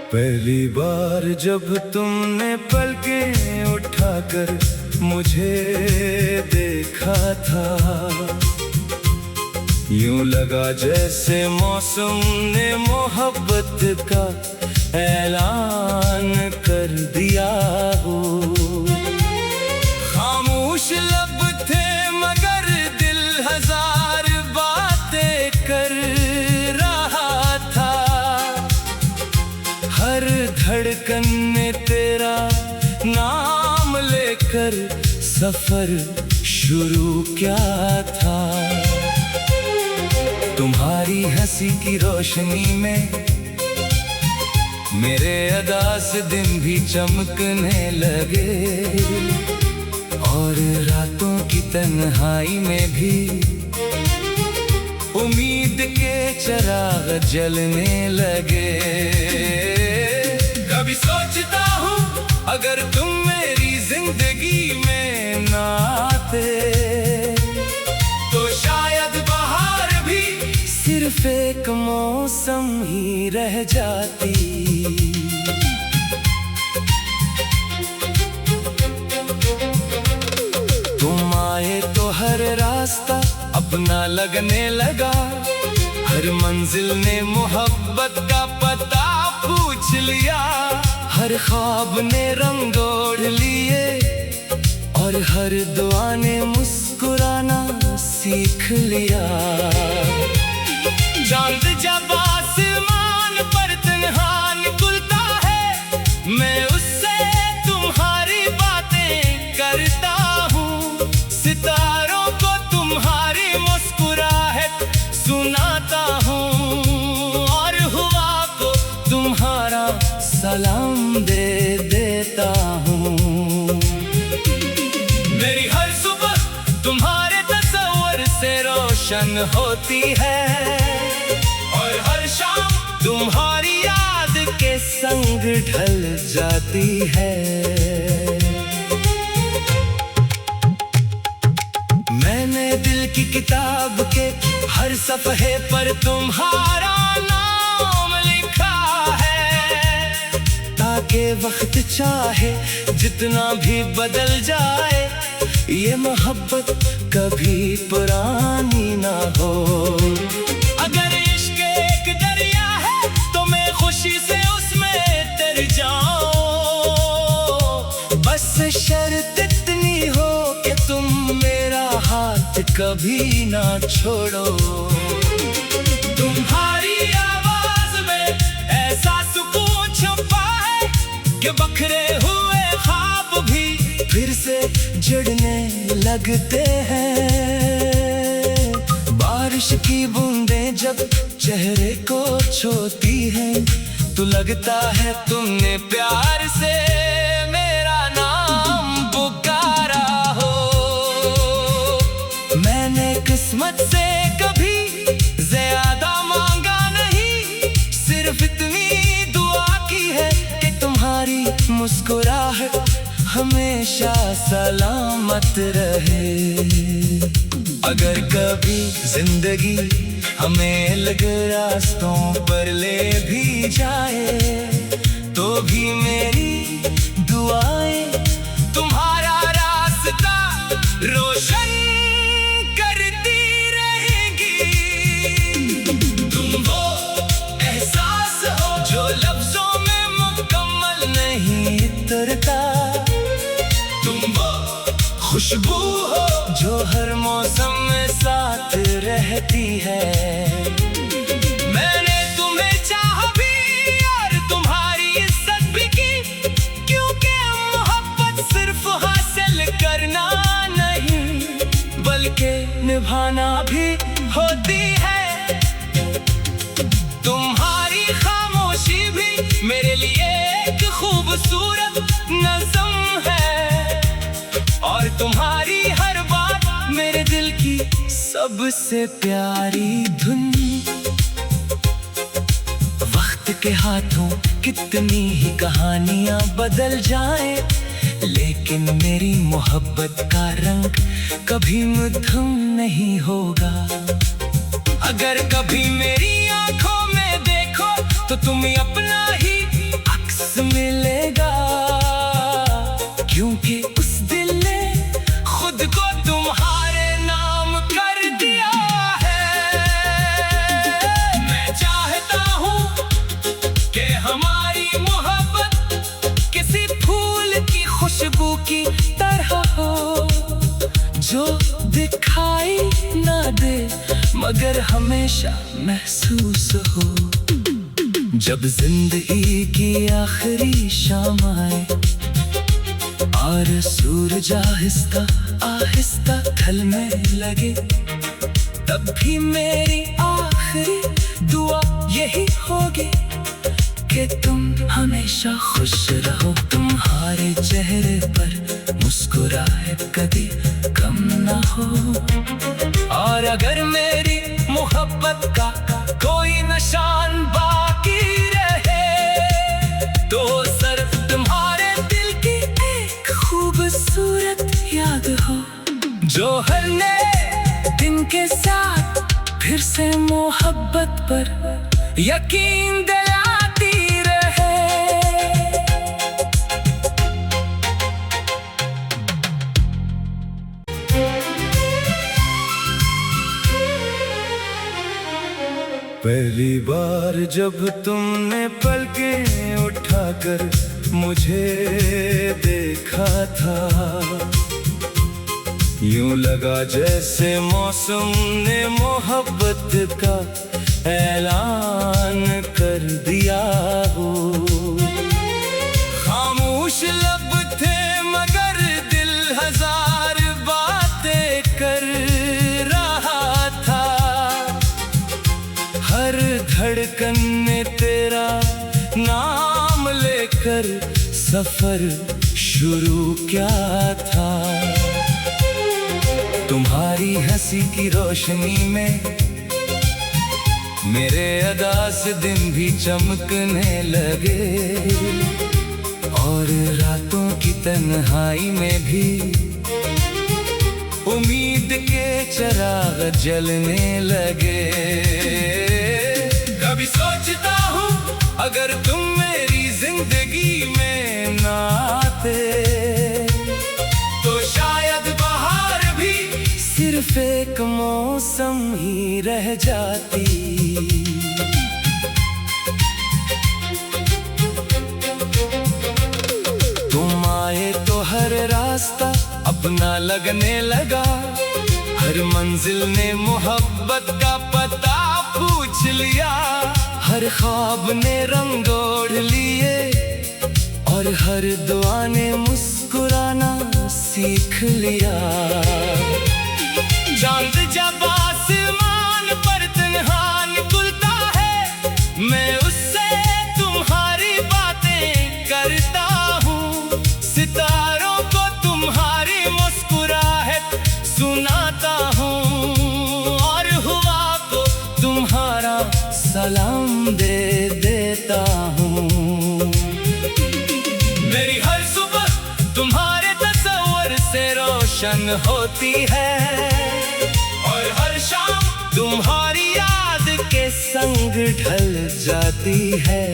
पहली बार जब तुमने पलकें उठाकर मुझे देखा था, यूं लगा जैसे मौसम ने मोहब्बत का ऐलान कर दिया हो। खामोश लब थे मगर दिल हजार बातें कर रहा था। हर धड़कन ने तेरा नाम लेकर सफर शुरू किया था। तुम्हारी हंसी की रोशनी में मेरे अदास दिन भी चमकने लगे, और रातों की तन्हाई में भी उम्मीद के चिराग जलने लगे। कभी सोचता हूँ अगर तुम मेरी जिंदगी में ना आते तो शायद बाहर भी सिर्फ एक मौसम ही रह जाती। तुम आए तो हर रास्ता अपना लगने लगा, हर मंजिल ने मोहब्बत का पता पूछ लिया। हर ख्वाब ने रंग ओढ़ लिए और हर दुआ ने मुस्कुराना सीख लिया। चांद जब आसमान पर तन्हा निकलता है, मैं उससे तुम्हारी बातें करता हूँ। सितारों को तुम्हारी मुस्कुराहट सुनाता हूँ, और हुआ को तुम्हारा सलाम दे देता हूँ। मेरी हर सुबह तुम्हारे तस्वीर से रोशन होती है, और हर शाम तुम्हारी याद के संग ढल जाती है। मैंने दिल की किताब के हर सफ़हे पर तुम्हारा नाम लिखा है, ताकि वक्त चाहे जितना भी बदल जाए, ये मोहब्बत कभी पुरानी ना हो। अगर इश्क एक दरिया है तो मैं खुशी से उसमें तर जाऊं, बस शर्त इतनी हो कि तुम मेरा हाथ कभी ना छोड़ो। तुम्हारी आवाज में ऐसा सुकून छुपा है कि बखरे हुए ख्वाब भी फिर से जड़ने लगते हैं। बारिश की बूंदें जब चेहरे को छूती हैं तो लगता है तुमने प्यार से मेरा नाम पुकारा हो। मैंने किस्मत से कभी ज्यादा मांगा नहीं, सिर्फ इतनी दुआ की है कि तुम्हारी मुस्कुराहट हमेशा सलामत रहे। अगर कभी जिंदगी हमें अलग रास्तों पर ले भी जाए, तो भी मेरी दुआएं तुम्हारा रास्ता रोशन करती रहेगी। तुम वो एहसास हो जो लफ्जों में मुकम्मल नहीं उतरता, खुशबू हो जो हर मौसम में साथ रहती है। मैंने तुम्हें चाहा भी और तुम्हारी इज्जत भी की, क्योंकि मोहब्बत सिर्फ हासिल करना नहीं बल्कि निभाना भी होती है। तुम्हारी खामोशी भी मेरे लिए एक खूबसूरत नज़्म है, और तुम्हारी हर बात मेरे दिल की सबसे प्यारी धुन। वक्त के हाथों कितनी ही कहानियां बदल जाएं, लेकिन मेरी मोहब्बत का रंग कभी मधुम नहीं होगा। अगर कभी मेरी आंखों में देखो तो तुम अपना ही मिलेगा, क्योंकि उस दिल ने खुद को तुम्हारे नाम कर दिया है। मैं चाहता हूँ कि हमारी मोहब्बत किसी फूल की खुशबू की तरह हो, जो दिखाई ना दे मगर हमेशा महसूस हो। जब जिंदगी की आखिरी शाम आए और सूरज आहिस्ता आहिस्ता ढलने लगे, तब भी मेरी आखिरी दुआ यही होगी कि तुम हमेशा खुश रहो। तुम्हारे चेहरे पर मुस्कुराहट कभी कम ना हो, और अगर मेरी मोहब्बत का कोई निशान बाकी रहे तो सिर्फ तुम्हारे दिल की एक खूबसूरत याद हो, जो हर नए दिन के साथ फिर से मोहब्बत पर यकीन दिलाती रहे। पहली बार जब तुमने पलकें उठाकर मुझे देखा था, यूं लगा जैसे मौसम ने मोहब्बत का ऐलान कर दिया हो। खामोश लब थे मगर दिल हजार बातें कर रहा था, हर धड़कन ने तेरा नाम लेकर सफर शुरू किया था। तुम्हारी हंसी की रोशनी में मेरे अदास दिन भी चमकने लगे, और रातों की तन्हाई में भी उम्मीद के चिराग जलने लगे। कभी सोचता हूँ अगर तुम मेरी जिंदगी में ना आते तो शायद बाहर भी सिर्फ एक मौसम ही रह जाती। तुम आए तो हर रास्ता अपना लगने लगा, हर मंजिल ने मोहब्बत का पता पूछ लिया, हर ख्वाब ने रंग ओढ़ लिए और हर दुआ ने मुस्कुराना सीख लिया। चांद जब आसमान पर तन्हा निकलता है, मैं उससे तुम्हारी बातें करता हूँ, सितारों को तुम्हारी मुस्कुराहट सुनाता हूँ, और हुआ को तुम्हारा सलाम दे देता हूँ। मेरी हर सुबह तुम्हारे तस्वीर से रोशन होती है, और हर शाम तुम्हारी याद के संग ढल जाती है।